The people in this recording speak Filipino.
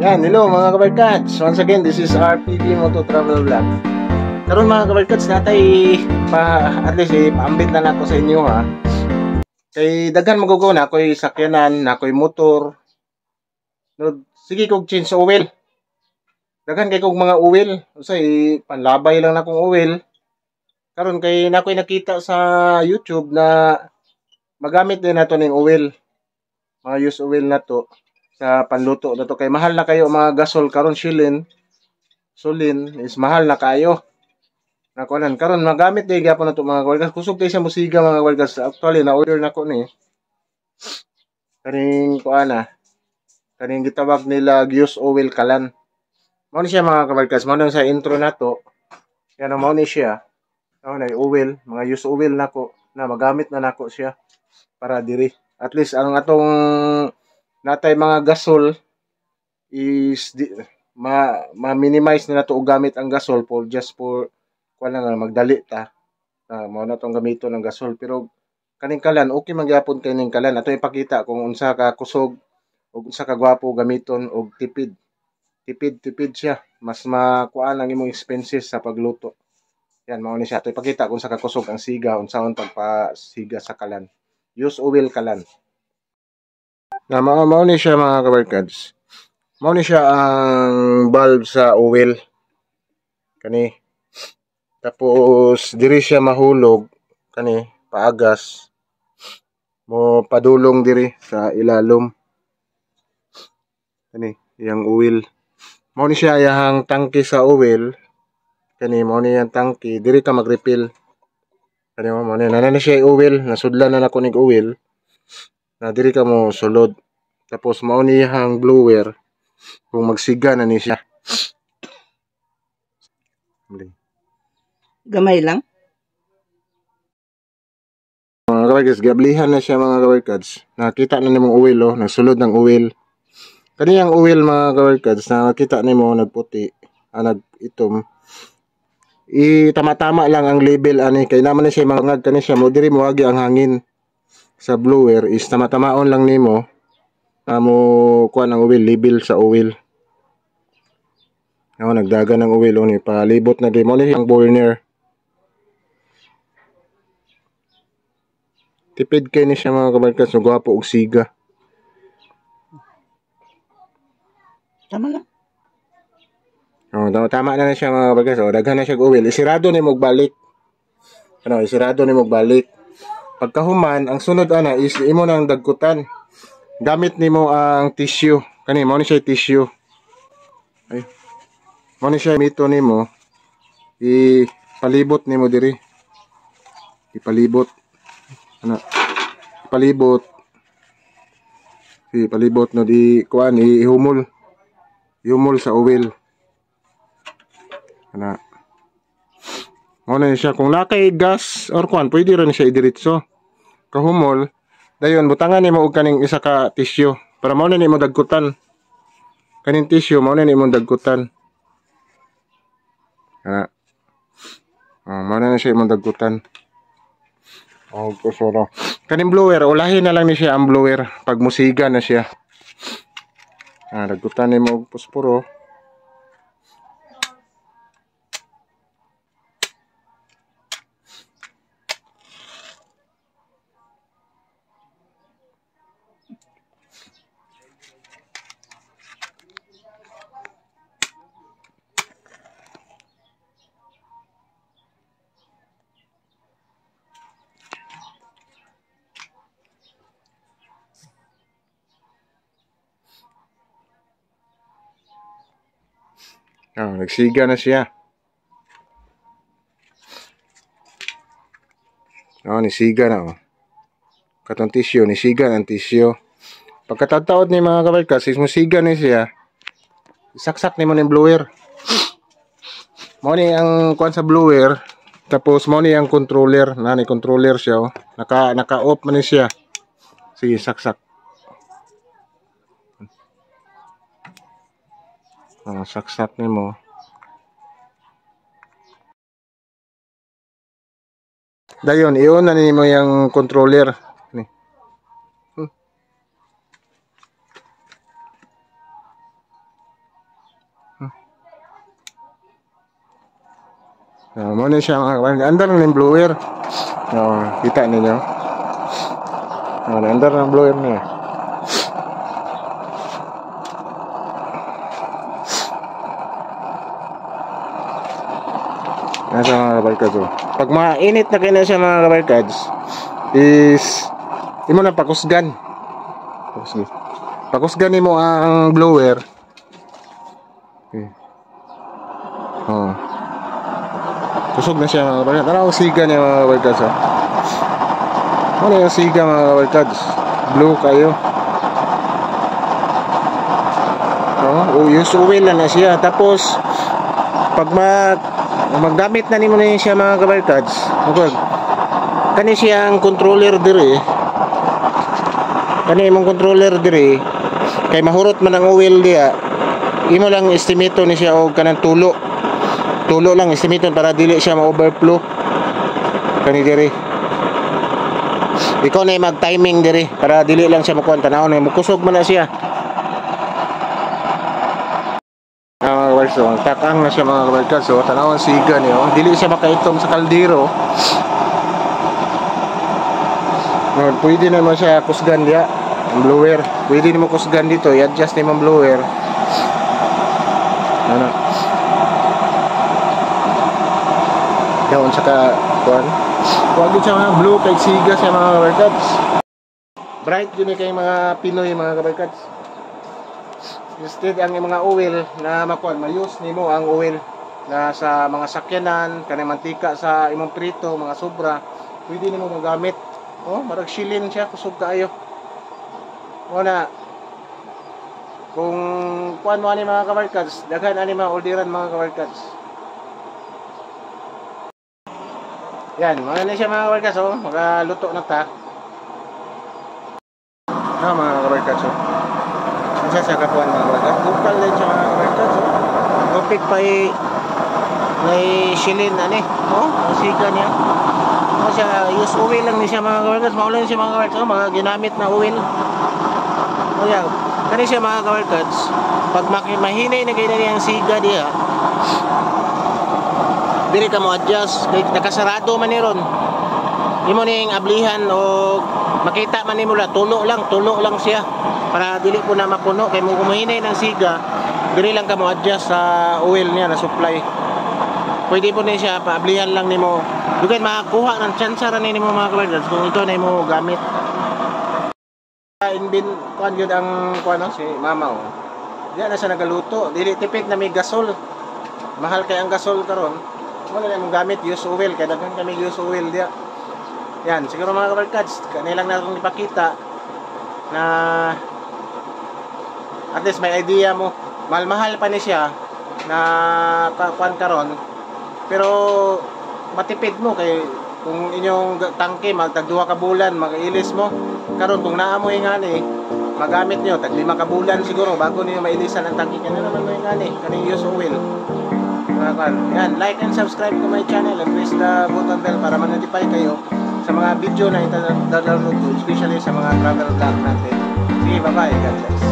Yan, hello mga kabarkads. Once again, this is RPD Moto Travel Vlog. Karon mga kabarkads, natay at least paambit na nako sa inyo ha. Kay daghan magugo na ako'y sakyanan, na ako'y motor. No, sige kog change oil. Daghan kay kog mga oil. Usay panlabay lang na kong oil. Karon kay nako'y nakita sa YouTube na magamit din nato ning oil. Mga use oil na to sa panluto na to, kay mahal na kayo mga gasol karon. Sulin is mahal na kayo. Nakuanan karon magamit day gyapon na to mga kawargas. Kusog kay sa musiga mga kawargas. Actually na order nako ni kaning kuana. Kaning gitawag nila use oil kalan. Mao ni siya mga kawargas. Mao sa intro nato. Yan mao ni siya. Mao na oil, mga use oil nako na magamit na nako siya para diri. At least ang atong natay mga gasol is ma-minimize na nato og gamit ang gasol for just for kuan lang magdali ta. Mao na tong gamito ng gasol, pero kaning kalan okay man gyapon kaning kalan. Ato ipakita kung unsa ka kusog ug unsa ka gwapo gamiton og tipid. Tipid siya. Mas makuan ang imong expenses sa pagluto. Yan mao ni siya. Ato ipakita kung unsa ka kusog ang siga, unsaon pagpasiga sa kalan. Use oil kalan. Na mao ni siya mga kabarkads. Mao ni siya ang valve sa oil. Kani. Tapos diri siya mahulog kani paagas. Mo padulong diri sa ilalom. Kani yang oil. Mao ni siya yang tangke sa oil. Kani mao ni yang tangke, diri ka mag-refill. Kani mao ni na siya oil, nasudlan na nako ning oil. Na diri ka mo sulod. Tapos mao ni yang blower. Kung magsiga na ni siya. Gamay lang. Mga kabarkads, gablihan na siya mga kabarkads. Nakita na nimong oil oh, nagsulod ng oil. Kaniyang oil mga kabarkads, nakita nimo nagputi, nagitom. Tama-tama lang ang label ani, kay naman na siya mangag kani siya mo diri mo agi ang hangin sa blower is tama-tamaon lang nimo. Mo kuan ang oil, label sa oil. Nagdaga ng oil oh, ni palibot na di mo ni ang burner. Tipid kay ni siya mga kabarkads, gwapo og siga. Tama lang. Tama na siya mga kabarkads. Daghan na siya og oil. Isirado nimo balik. Isirado nimo balik. Pagkahuman, ang sunod ana is imo nang dagkutan. Gamit nimo ang tissue. Kani mo ni siya tissue. Ay. Mo ni siya mito nimo. Ipalibot nimo diri. Ipalibot. Palibot. Palibot no di kuan ihumol. Ihumol sa oil. Mo na siya kung nakay gas or kuan, pwede rin siya idiretso. Kahumol, dayon butangan nimo og kaning isa ka tissue para mo na nimo dagkutan. Kaning tissue mo na nimo dagkutan. Mo na siya imong dagkutan. Kusoro. Kaning blower, ulahin na lang ni siya ang blower pag musiga na siya. Dagkutan nimo og posporo. Nagsiga na siya. Nisiga na oh. Katong tissue, nisiga ang tissue. Pagkatataod ni mga kabarkads, musiga ni siya. Isaksak ni mo ng blower. Mo ni ang kuan sa blower. Tapos mo ni ang controller, ni controller siya oh. Naka-off man ni siya. Sige, saksak. Saksak ni mo. Dayon, iyon na nimo yung controller. Mo na siya mga kabarkad. Andar na yung blower. Kita ninyo. Andar na blower niya. Nasa mga kabarkads. Pag mainit na kayo na siya mga kabarkads, is imo na pakusgan. Pakusgan mo ang blower. Okay. Kusog na siya mga kabarkads. Ano ang siga niya mga kabarkads? Ano yung siga mga kabarkads? Blue kayo. Use oil na siya. Tapos pag maggamit na nimo na siya mga kabarkads, kani siyang controller dire. Kani imong controller dire kay mahurot man ang oil diya. Imo lang estimato ni siya og kanang tulo lang estimate para dili siya ma-overflow kani dire. Ikaw na mag-timing dire para dili lang siya makuha tanawon na mukusog man na siya. So, takang na siya mga kabarkads. So, tanawon siga niyo. Dili siya makaitom sa kaldero. Pwede naman siya kusgan diya. Ang blower. Pwede naman kusgan dito. I-adjust naman blower. Ano? Daon saka kuan. Huwag siya mga blue kay siga siya mga kabarkads. Bright yun kay mga Pinoy mga kabarkads. Instead ang mga oil na makuan, mayus nimo ang oil na sa mga sakyanan, kanang mantika sa imong prito, mga sobra, pwede nimo magamit. Marag shilin siya, kusog kaayo. Na kung kuan mo ani mga kabarkads, daghan ani mga orderan mga kabarkads. Yan, mga na siya mga kabarkads, magaluto na ta. Mga kabarkads, siya sa kapuan mga kabarkads. Kupal din siya mga kabarkads. Tupik pa may shilin ang siga niya. Siya use oil lang ni siya mga kabarkads. Maulan siya mga kabarkads. Mga ginamit na oil. Kani siya mga kabarkads. Pag mahinay na kayo na ang siga diya, dili ka mo adjust. Nakasarado man ni ron. Di mo ning ablihan o makita man nimo la tulo lang siya para dili po na mapuno kay mo kumuhinay ng siga, dili lang ka mo adjust sa oil niya na supply. Pwede po ni siya paablihan lang nimo. Dugay makakuha ng chance ra nimo mga kabarkads kung ito na imo gamit. Inbin kuan gyud ang kuan si mama diya na siya nagaluto, dili tipid na may gasol. Mahal kay ang gasol karon. Wala na mong gamit use oil kay daghan kami use oil diya. Yan, siguro mga kabarkads, kanilang na itong ipakita na at least may idea mo. Mahal-mahal pa ni siya na kuan karon, pero matipid mo kay kung inyong tangke magtagduha ka bulan mag-ilis mo karon kung naa mo ingani magamit nyo tag 5 ka bulan siguro bago niyo mailisan ang tangke kanya naman mo ingani kaning use oil. Yan, like and subscribe to my channel and press the button bell para ma-notify kayo sa mga video na ita-download ko, especially sa mga travel vlog natin. Sige, bye-bye. God bless.